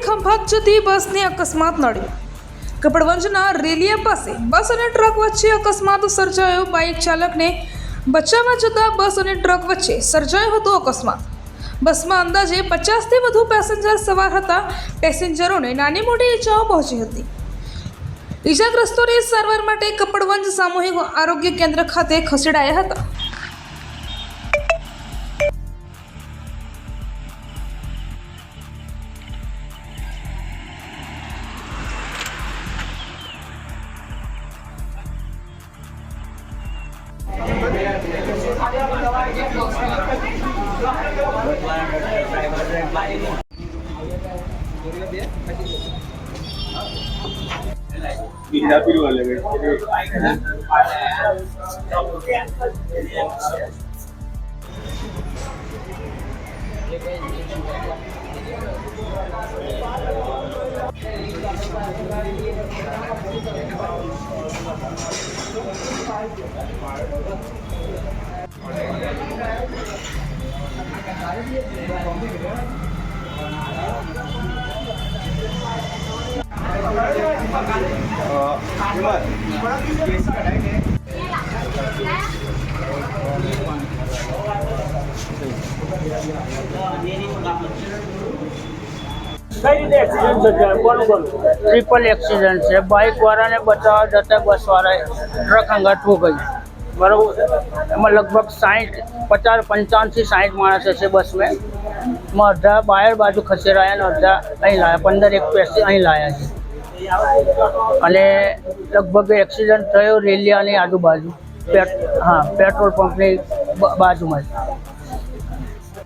ખંભાત જતી બસને અકસ્માત નડ્યો। કપડવંજના રેલિયા પાસે બસ અને ટ્રક વચ્ચે અકસ્માત સર્જાયો। બાઇક ચાલકને બચાવવા જતાં બસ અને ટ્રક વચ્ચે સર્જાયો હતો અકસ્માત। બસમાં અંદાજે 50થી વધુ પેસેન્જર સવાર હતા। પેસેન્જરોને નાની મોટી ઈજાઓ પહોંચી હતી। ઈજાગ્રસ્તોને સારવાર માટે કપડવંજ સામૂહિક આરોગ્ય કેન્દ્ર ખાતે ખસેડાયા હતા। ट्रिपल एक्सीडेंट है। बाइक वाला ने बचाव जता बस वाला ट्रक अंगात हो गई बराबर। एम लगभग 50-55 થી 60 माणस है बस में। अड्डा बाहर बाजू खसेराया ने अड्डा अहीं लाया। 15 पैसे अहीं लाया है। लगभग एक्सीडेंट थयो रेलिया आजूबाजू। हाँ, पेट्रोल पंप बाजू में।